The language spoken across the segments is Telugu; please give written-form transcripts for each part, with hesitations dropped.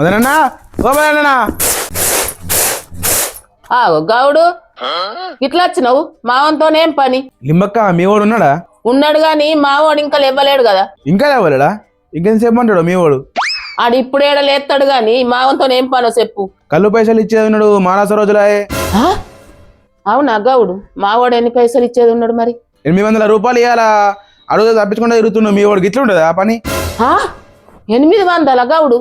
మదనన్నా ఓ మదనన్నా గౌడు ఇట్లా వచ్చినావు మావంతోనేం పని? లింబక్క మీ వాడు ఉన్నాడా? ఉన్నాడు గాని మావాడు ఇంకా లేవ్వలేడు కదా. ఇంకా లేవలేడా? ఇంకెంతసేపు అంటాడు మీ వాడు? ఆడు ఇప్పుడేడ లేస్తాడు గాని మావంతోనేం పనో చెప్పు. కళ్ళు పైసలు ఇచ్చేది ఉన్నాడు మానస రోజులాయే. అవునా గౌడు? మావాడు ఎన్ని పైసలు ఇచ్చేది ఉన్నాడు మరి? 800 రూపాయలు ఇవ్వాలా అడుగు తప్పించకుండా తిరుగుతున్నావు. మీ వాడికి ఇట్లా ఉండదు ఆ పని? 800 గౌడు?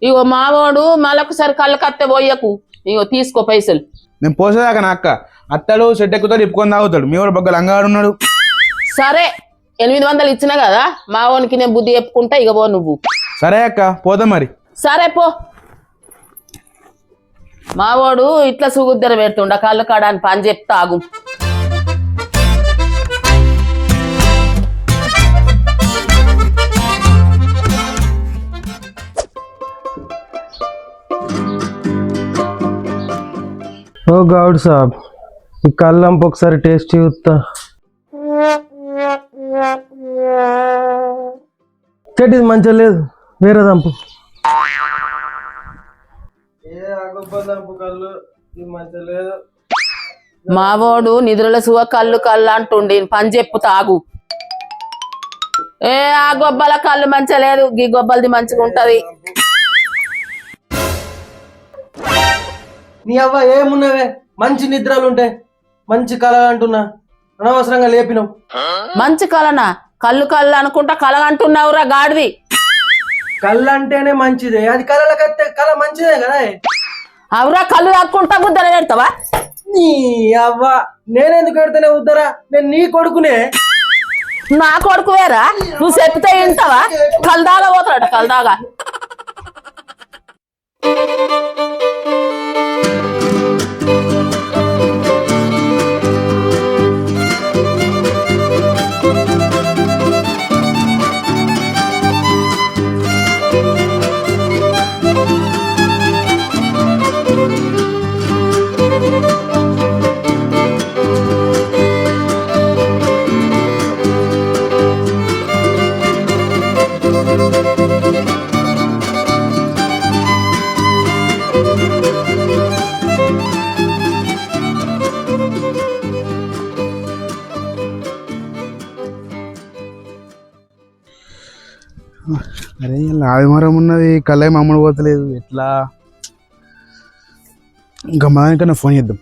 ఇగో మావాడు మళ్ళొకసారి కళ్ళు కత్తే పోయకు. ఇగో తీసుకో పైసలు. నేను పోసేదాకా నా అక్క అట్టలు సెట్ ఎక్కుతాడు ఇప్పుకొని తాగుతాడు. మీ వాడు బగ్గ లంగాడు ఉన్నాడు. సరే 800 ఇచ్చినా కదా మావానికి నేను బుద్ధి చెప్పుకుంటా. ఇక పో నువ్వు. సరే అక్క పోదాం మరి. సరే పో. మావాడు ఇట్లా సుగుద్దర పెడుతుండ కళ్ళు కాడని పని చెప్తా ఆగు. ఓ గౌడ్ సాబ్ ఈ కళ్ళంపు ఒకసారి టేస్ట్ చూస్తా. చెట్టు మంచిగా లేదు, వేరే దంపు. మావాడు నిద్రల సువ కళ్ళు కళ్ళు అంటుండి పని చెప్పు తాగు. ఆ గొబ్బల కళ్ళు మంచిగా లేదు, గీ గొబ్బలది మంచిగా ఉంటది. నీ అవ్వ ఏమున్నవే మంచి నిద్రలు ఉంటాయి, మంచి కళ అంటున్నా, అనవసరంగా లేపినావు. మంచి కళనా? కళ్ళు కళ్ళు అనుకుంటా కళ అంటున్నావురా గాడిది. కళ్ళు అంటేనే మంచిదే, అది కళలకైతే కళ మంచిదే కదా. అవురా కళ్ళు తాక్కుంటా బుద్ధర పెడతావా? నీ అవ్వ నేనెందుకు పెడితేనే ఉద్దరా, నేను నీ కొడుకునే. నా కొడుకు వేరా? నువ్వు చెప్తే వింటావా? కలదాగా పోతాడట కలదాగా. అరే ఆదిమరం ఉన్నది కళ్ళే మామూలు పోతలేదు ఎట్లా? ఇంకా మదానికన్నా ఫోన్ చేద్దాం.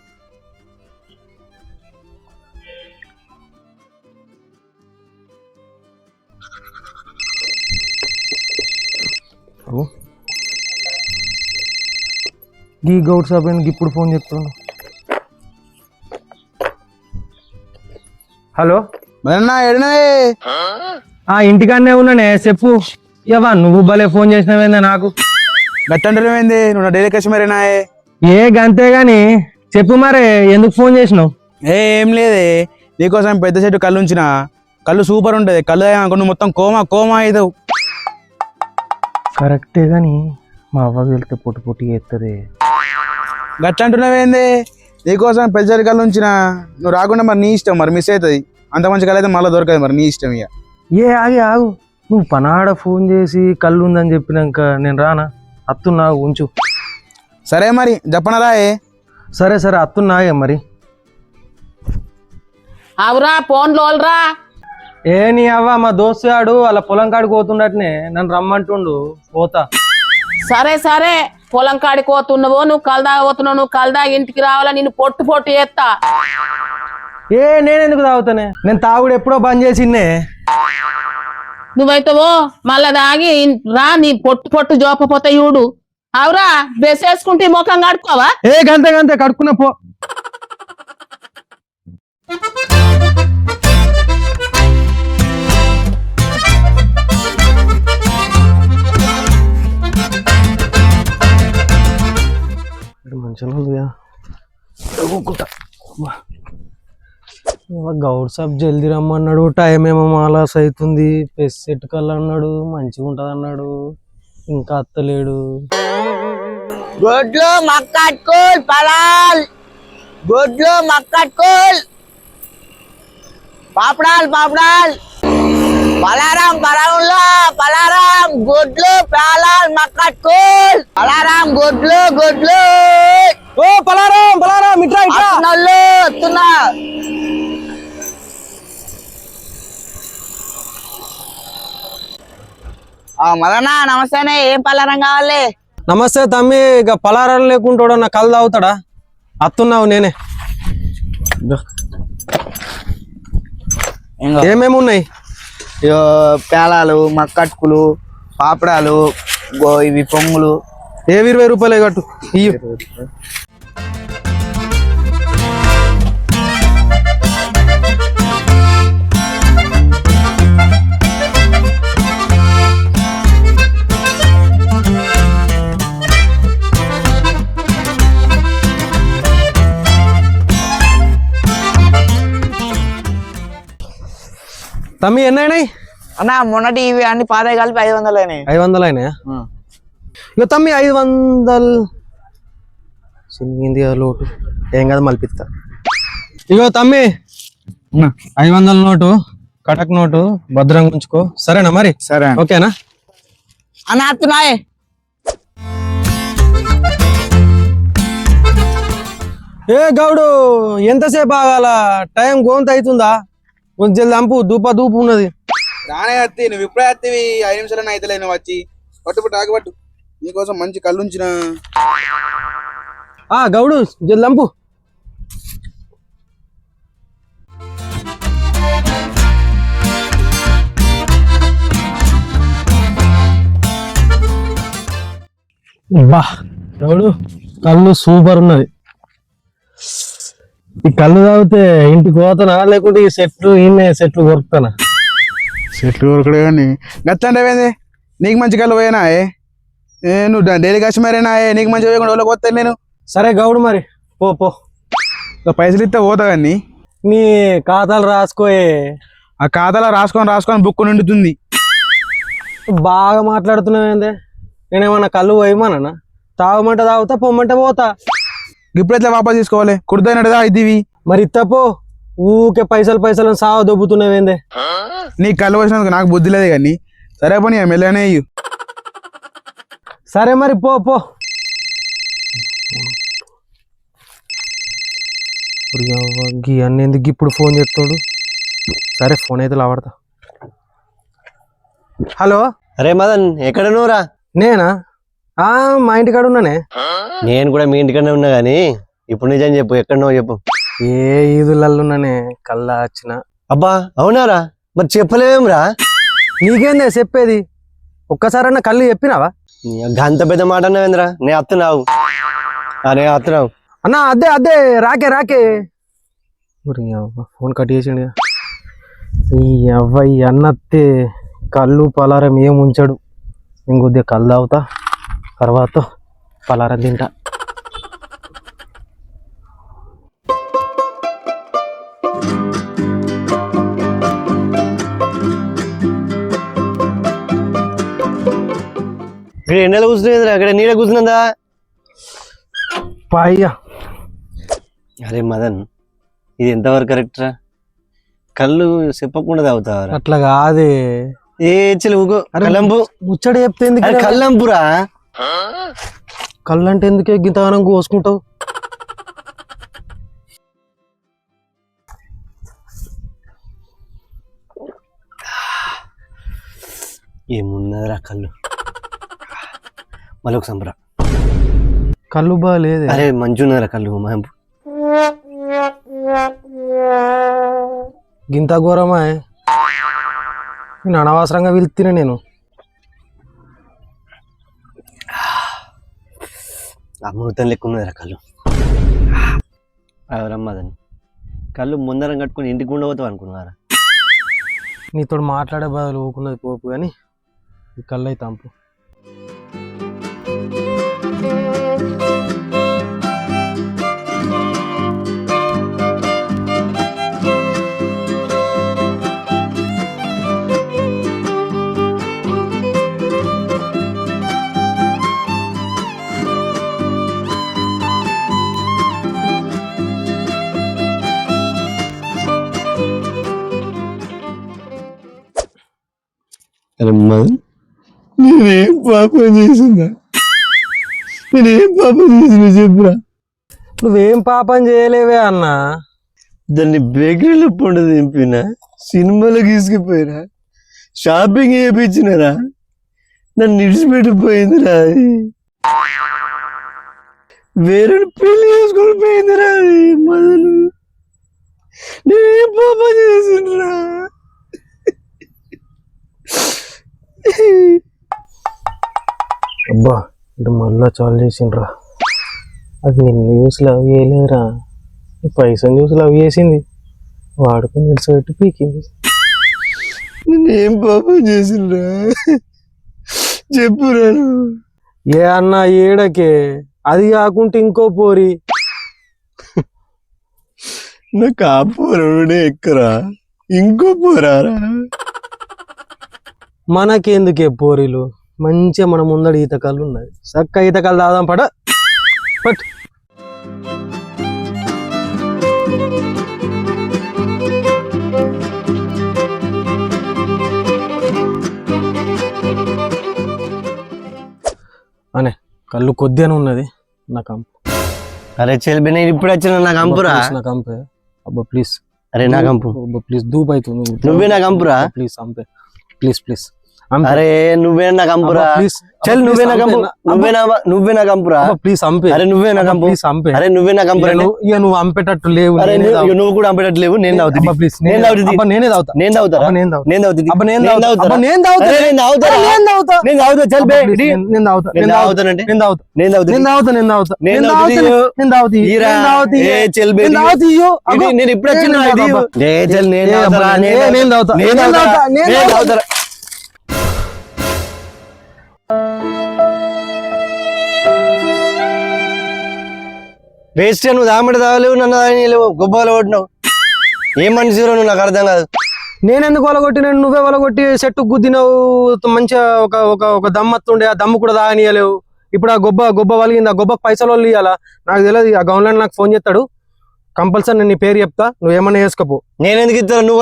ఈ గౌడ్ సాబ్ ఇప్పుడు ఫోన్ చెప్తాను. హలో మదన్నా ఎడనే? ఇంటికాడనే ఉన్నానే, చెప్పు. ఇవా నువ్వు భలే ఫోన్ చేసినవేందా నాకు? గట్టంటేమైంది? నువ్వు డైలీ కస్టమరేనా? ఏ గంతే గాని చెప్పు మరే, ఎందుకు ఫోన్ చేసినావు? ఏం లేదే, నీకోసం పెద్ద సెట్ కళ్ళు ఉంచిన. కళ్ళు సూపర్ ఉంటది. కళ్ళు నువ్వు మొత్తం కోమా కోమా అవుతావు. కరెక్టే గాని మా అవ్వ వెళ్తే పొట్టు పొట్టి చేస్తుంది. గట్టంటున్నావేంది? నీకోసం పెద్ద సెట్ కళ్ళు ఉంచిన. నువ్వు రాకుండా మరి నీ ఇష్టం, మరి మిస్ అవుతుంది. అంత మంచి కళ్ళు అయితే మళ్ళీ దొరకదు, మరి నీ ఇష్టం. ఇక ఆగు నువ్వు పనాడ ఫోన్ చేసి కళ్ళు ఉందని చెప్పినాక నేను రానా? అత్తున్నా ఉంచు. సరే మరి చెప్పనరాయే. సరే అత్తున్నాగే మరి. అవురా ఫోన్లోరా? నీ అవ్వ మా దోస్తు గాడు వాళ్ళ పొలం కాడికి పోతున్నట్టునే నన్ను రమ్మంటుండు, పోతా. సరే పొలం కాడికి పోతున్నావో, నువ్వు కలదాగా పోతున్నావు. నువ్వు కలదాగా ఇంటికి రావాలా, నిన్ను పొట్టు పొట్టు చేస్తా. నేనెందుకు తాగుతానే? నేను తాగుడు ఎప్పుడో బంద్ చేసిందే. నువ్వైతేవో మళ్ళా దాగి రా, నీ పొట్టు పొట్టు జోపపోతే చూడు. అవురా డ్రెస్ వేసుకుంటే ముఖం కడుక్కోవా? గంతే కడుక్కున్నా పో. మంచిగా గౌడ్ సాబ్ జల్దీ రమ్మన్నాడు, టైం ఏమో మాలాస్ అవుతుంది. పెస్ సెట్ కల్ అన్నాడు, మంచిగా ఉంటది అన్నాడు, ఇంకా అత్తలేడు. గొడ్లు మక్కట్కోల్ పలాల్, గొడ్లు మక్కట్కోల్, పాపడాల్ పలారం పలారంలో పలారం గుడ్లు పేలాల్ మక్కట్కోల్ పలారం గుడ్లు గుడ్లు ఓ పలారం పలారం ఇట్రా ఇట్రా వస్తున్నోళ్ళు వస్తున్నా మదనా నమస్తేనే ఏం పలారం కావాలి నమస్తే తమ్మి ఇక పలారం లేకుంటాడు నా కళ్ళు తాగుతాడా అత్తున్నావు నేనే ఏమేమి ఉన్నాయి పేలాలు మక్కట్కులు పాపడాలు ఇవి పొంగులు ఏ 20 రూపాయలే కట్టు ఇయ్యు తమ్మి ఎన్నైనాయి అన్న మొన్నటి ఇవి అన్ని పాత కలిపి 500 అయినాయి 500 అయినాయా ఇక తమ్మి 500 చిన్నింది లోటు ఏం కాదు మలిపిస్తా ఇగో తమ్మి 500 నోటు కటక్ నోటు భద్రంగా ఉంచుకో సరేనా మరి సరే ఓకేనా అన్న వస్తున్నాయి ఏ గౌడు ఎంతసేపు ఆగాల టైం గోంత అవుతుందా కొంచెం దంపు దూప దూపు ఉన్నది రానే అత్తి నువ్వు ఇప్పుడే అత్తివి 5 నిమిషాలైనా అయితే నువ్వు వచ్చి పట్టుబట్టు ఆగబట్టు నీకోసం మంచి కళ్ళు ఉంచిన గౌడు జల్లంపు బా గౌడు కళ్ళు సూపర్ ఉన్నది ఈ కళ్ళు తాగితే ఇంటికి పోతానా లేకుంటే ఈ సెట్లు కొరుకుతానా చెట్లు కొరకడే కానీ గత్తంటే నీకు మంచి కళ్ళు పోయినా నువ్వు డైలీ కస్టమరేనా నీకు మంచి పోయకుండా వాళ్ళకి పోతాను నేను సరే గౌడు మరి పో పో పైసలు ఇస్తే పోతా కానీ నీ ఖాతాలు రాసుకోయే ఆ ఖాతాలో రాసుకొని బుక్ నిండుతుంది బాగా మాట్లాడుతున్నావు ఏందే నేనేమన్నా కళ్ళు పోయమన్నా తాగమంటే తాగుతా పొమ్మంటే పోతా ఇప్పుడు ఎట్లా వాపస్ తీసుకోవాలి కుర్దైనదా ఇదివి మరి ఇత్తపో ఊకే పైసలు సావ దొబ్బుతున్నావేందే నీకు కళ్ళు వచ్చినందుకు నాకు బుద్ధి లేదు కానీ సరే పని మెల్లనే ఇయ్యు సరే మరి పో పో గీ అన్న ఎందుకు ఇప్పుడు ఫోన్ చేస్తాడు సరే ఫోన్ అయితే లావడతా హలో అరే మదన్ ఎక్కడ నువ్వురా? నేనా మా ఇంటికాడ ఉన్నానే నేను కూడా మీ ఇంటికన్నా ఉన్నా గానీ ఇప్పుడు నిజం చెప్పు ఎక్కడ నువ్వు చెప్పు. ఏ ఈదులలో ఉన్నానే కల్లా వచ్చిన. అబ్బా అవునారా? మరి చెప్పలేవేమ్రా? నీకేందే చెప్పేది? ఒక్కసారన్నా కళ్ళు చెప్పినావా? గంత పెద్ద మాట అన్నావేంద్రా? నే అత్తున్నావు అన్నా అదే అదే రాకే ఫోన్ కట్ చేసిండు. ఈ అవ్వయి అన్నత్తే కళ్ళు పలారం ఏం ఉంచాడు. ఇంకొద్దిగా కళ్ళు తాగుతా, తర్వాత పలారం తింటా. ఇక్కడ ఎండలో కూర్చునేదిరా, అక్కడ నీడ కూర్చున్నదా? పాయ్యా. అరే మదన్, ఇది ఎంతవరకు కరెక్ట్ రా? కళ్ళు చెప్పకుండా తాగుతావరా? అట్లా కాదే. ఏ చెలువుకో కల్లంపు ముచ్చట చెప్తే ఎందుకు కల్లంపురా? కళ్ళు అంటే ఎందుకే గింతగానం కోసుకుంటావు? ఏమున్నదిరా కళ్ళు? మళ్ళీ ఒక సంబరా కళ్ళు బాగాలేదు. అరే మంచున్నారా కళ్ళు? మహంపు గింత ఘోరమా? నేను అనవసరంగా వెళ్తున్నా. నేను అమృతం లెక్క ఉన్నదిరా కళ్ళు. రమ్మదని కళ్ళు ముందరం కట్టుకుని ఇంటికి ఉండబోతావు అనుకున్నారా? నీతో మాట్లాడే బదులు ఊకున్నది పోపు, కానీ ఈ కళ్ళు అయితే తంపు. అరే మదన్ నేనేం పాపం చేసిందా నేనేం పాపం చేసిన చెప్పురా. నువ్వేం పాపం చేయలేవే అన్న. దాన్ని బేకరీలో పండు దింపినా, సినిమాలకు తీసుకుపోయినా, షాపింగ్ చేయించినారా, నన్ను ఇడిచిపెట్టిపోయిందిరా అది. వేరే పెళ్లి చేసుకొని పోయిందిరా అది మొదలు. నేనేం పాపం చేసిండ్రా. అబ్బా ఇటు మళ్ళా చాలు చేసిండ్రా. అది నేను న్యూస్ లవ్ చేయలేదురా, ఈ పైసా న్యూస్ లవ్ చేసింది, వాడుకొని నిలిచిపెట్టి పీకింది. నేనేం పాపం చేసిండ్రా చెప్పురా. ఏ అన్న ఏడకే, అది కాకుంటే ఇంకో పోరి. నాకు ఆ పోరాడే ఎక్కరా, ఇంకో పోరారా. మనకెందుకే పోరీలు, మంచిగా మన ముందడ ఈతకాళ్ళు ఉన్నది, చక్క ఈతకాళ్ళు తాదాం పట పట్. అనే కళ్ళు కొద్దిగానే ఉన్నది నా కంపు. అరే చెల్లి నేను ఇప్పుడు వచ్చిన నా కంపురా. నా కంపే అబ్బా ప్లీజ్. అరే నా కంపు అబ్బా ప్లీజ్ దూపు అవుతుంది. నువ్వే నా కంపురా. ప్లీజ్ అంపే ప్లీజ్ ప్లీజ్. అరే నువ్వే నా కంపురా. చల్ నువ్వే నా కంపు, నువ్వే నా కంపురా. ప్లీజ్ అంపే. అరే నువ్వే నా కంపు. ప్లీజ్ అంపే. అరే నువ్వే నా కంపురా. ఇక నువ్వు అంపేటట్టు లేవు. అరే నువ్వు కూడా అంపేటట్లేవు. నేను తాగుతుంది, ప్లీజ్ నేను తాగుతుంది, నేనే తాగుతా. నేను తాగుతారా, నేను తాగుతా. నేను తాగుతుంది, అబ్బా నేను నేను తాగుతా. తాగుతారా, నేను తాగుతా. నేను తాగుతారా, నేను తాగుతా. నేను తాగుతా. చల్ బే నేను తాగుతా. నేను తాగుతానంటే నేను తాగుతా. నేను తాగుతుంది, నేను తాగుతా. నేను తాగుతా. నేను నేను తాగుతుంది. తాగుతా. నేను తాగుతా. ఈరా. నేను తాగుతా. ఏ చెల్ బే నేను తాగుతా. ఇయ్యో. ఇది నేను ఇప్పుడు వచ్చిన ఇది. ఏ చల్ నేను తాగుతారా, నేను తాగుతా. నేను తాగుతా, నేను తాగుతారా. వేస్ట్ నువ్వు దామటి తాగలేవు, నన్ను తాగలేవు, గొప్పలు కొట్టినావు. ఏం మనిషిరో నువ్వు, నాకు అర్థం కాదు. నేనెందుకు వలగొట్టిన, నువ్వే వలగొట్టి చెట్టు గుద్దినావు. మంచిగా ఒక ఒక ఒక దమ్మత్తుండే, ఆ దమ్ము కూడా తాగనీయలేవు. ఇప్పుడు ఆ గొబ్బ వలిగింది, ఆ గొబ్బకు పైసలు వాళ్ళు ఇవ్వాలా నాకు తెలియదు. ఆ గవర్నమెంట్ నాకు ఫోన్ చేస్తాడు, కంపల్సరీ నేను నీ పేరు చెప్తా, నువ్వేమన్నా వేసుకోపో. నేనెందుకు ఇస్తాను, నువ్వు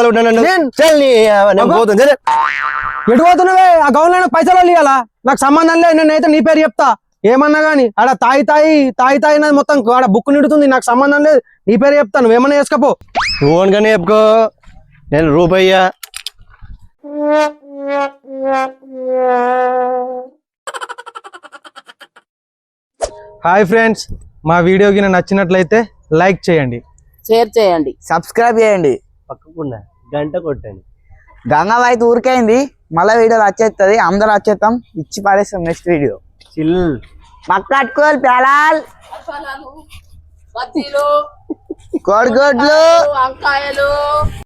ఎటు పోతున్నావే? ఆ గవర్నమెంట్ పైసలు వాళ్ళు ఇవ్వాలా, నాకు సంబంధం లేదు. నేనైతే నీ పేరు చెప్తా, ఏమన్నా గానీ. ఆడ తాయి మొత్తం ఆడ బుక్ నిడుతుంది, నాకు సంబంధం లేదు. నీ పేరు చెప్తా, నువ్వేమన్నా వేసుకోపో. నువ్వు అనుకనే చెప్పుకో, నేను రూపయ్యా. హాయ్ ఫ్రెండ్స్, మా వీడియో కింద నచ్చినట్లయితే లైక్ చేయండి, షేర్ చేయండి, సబ్స్క్రైబ్ చేయండి, పక్కకున్నా గంట కొట్టండి. గంగవ్వ అయితే ఊరికైంది, మళ్ళీ వీడియోలు వచ్చేస్తుంది, అందరూ వచ్చేస్తాం, ఇచ్చి పారేస్తాం నెక్స్ట్ వీడియో. చిల్ మక్కట్టుకోవాలి పేలాల్, బజ్జీలు, కోడిగుడ్లు, వంకాయలు.